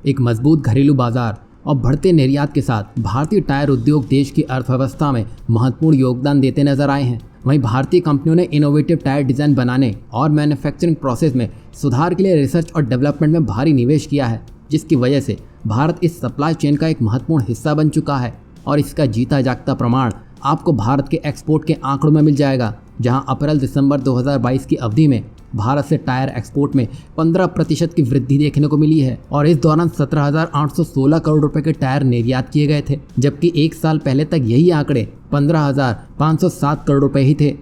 एक मजबूत घरेलू बाजार और बढ़ते निर्यात के साथ भारतीय टायर उद्योग देश की अर्थव्यवस्था में महत्वपूर्ण योगदान देते नजर आए हैं। वहीं भारतीय कंपनियों ने इनोवेटिव टायर डिजाइन बनाने और मैन्युफैक्चरिंग प्रोसेस में सुधार के लिए रिसर्च और डेवलपमेंट में भारी निवेश किया है, जिसकी वजह से भारत इस सप्लाई चेन का एक महत्वपूर्ण हिस्सा बन चुका है। और इसका जीता जागता प्रमाण आपको भारत के एक्सपोर्ट के आंकड़ों में मिल जाएगा, जहां अप्रैल-दिसंबर 2022 की अवधि में भारत से टायर एक्सपोर्ट में 15% की वृद्धि देखने को मिली है और इस दौरान 17,816 करोड़ रुपए के टायर निर्यात किए गए थे, जबकि एक साल पहले तक यही आंकड़े 15,507 करोड़ रुपए ही थे।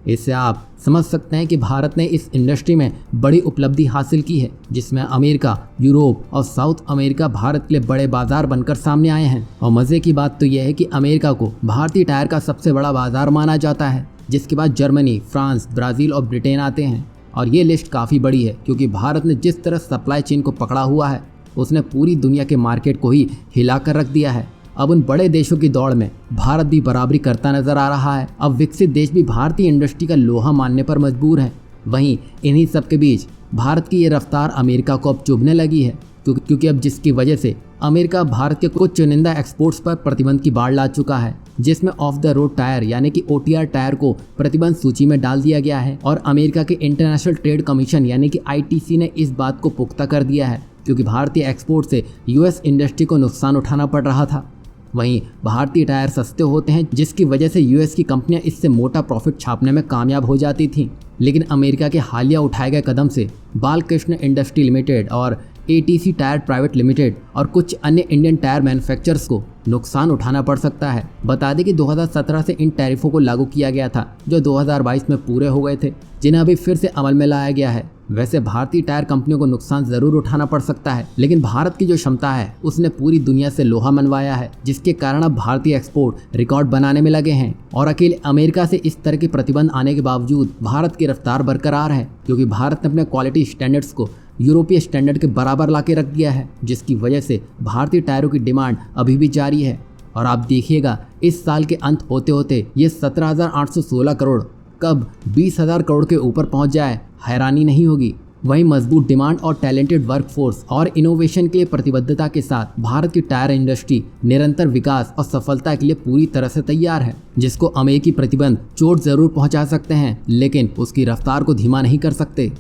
इससे आप समझ सकते हैं कि भारत ने इस इंडस्ट्री में बड़ी उपलब्धि हासिल की है, जिसमें अमेरिका, यूरोप और साउथ अमेरिका भारत के लिए बड़े बाजार बनकर सामने आए हैं। और मज़े की बात तो यह है कि अमेरिका को भारतीय टायर का सबसे बड़ा बाजार माना जाता है, जिसके बाद जर्मनी, फ्रांस, ब्राज़ील और ब्रिटेन आते हैं। और ये लिस्ट काफ़ी बड़ी है, क्योंकि भारत ने जिस तरह सप्लाई चेन को पकड़ा हुआ है उसने पूरी दुनिया के मार्केट को ही हिला कर रख दिया है। अब उन बड़े देशों की दौड़ में भारत भी बराबरी करता नजर आ रहा है। अब विकसित देश भी भारतीय इंडस्ट्री का लोहा मानने पर मजबूर है। वहीं इन्हीं सब के बीच भारत की ये रफ्तार अमेरिका को अब चुभने लगी है, क्योंकि अब जिसकी वजह से अमेरिका भारत के कुछ चुनिंदा एक्सपोर्ट्स पर प्रतिबंध की बाढ़ ला चुका है, जिसमें ऑफ द रोड टायर यानी कि OTR टायर को प्रतिबंध सूची में डाल दिया गया है। और अमेरिका के इंटरनेशनल ट्रेड कमीशन यानी कि ITC ने इस बात को पुख्ता कर दिया है, क्योंकि भारतीय एक्सपोर्ट से US इंडस्ट्री को नुकसान उठाना पड़ रहा था। वहीं भारतीय टायर सस्ते होते हैं, जिसकी वजह से US की कंपनियां इससे मोटा प्रॉफिट छापने में कामयाब हो जाती थीं। लेकिन अमेरिका के हालिया उठाए गए कदम से बालकृष्ण इंडस्ट्री लिमिटेड और ATC टायर प्राइवेट लिमिटेड और कुछ अन्य इंडियन टायर मैन्युफैक्चरर्स को नुकसान उठाना पड़ सकता है। बता दें कि 2017 से इन टैरिफों को लागू किया गया था, जो 2022 में पूरे हो गए थे, जिन्हें अभी फिर से अमल में लाया गया है। वैसे भारतीय टायर कंपनियों को नुकसान जरूर उठाना पड़ सकता है, लेकिन भारत की जो क्षमता है उसने पूरी दुनिया से लोहा मनवाया है, जिसके कारण अब भारतीय एक्सपोर्ट रिकॉर्ड बनाने में लगे हैं। और अकेले अमेरिका से इस तरह के प्रतिबंध आने के बावजूद भारत की रफ्तार बरकरार है, क्योंकि भारत ने अपने क्वालिटी स्टैंडर्ड्स को यूरोपीय स्टैंडर्ड के बराबर ला के रख दिया है, जिसकी वजह से भारतीय टायरों की डिमांड अभी भी जारी है। और आप देखिएगा इस साल के अंत होते होते ये 17,816 करोड़ कब 20,000 करोड़ के ऊपर पहुंच जाए, हैरानी नहीं होगी। वहीं मजबूत डिमांड और टैलेंटेड वर्कफोर्स और इनोवेशन के लिए प्रतिबद्धता के साथ भारत की टायर इंडस्ट्री निरंतर विकास और सफलता के लिए पूरी तरह से तैयार है, जिसको अमेरिकी प्रतिबंध चोट जरूर पहुंचा सकते हैं, लेकिन उसकी रफ्तार को धीमा नहीं कर सकते।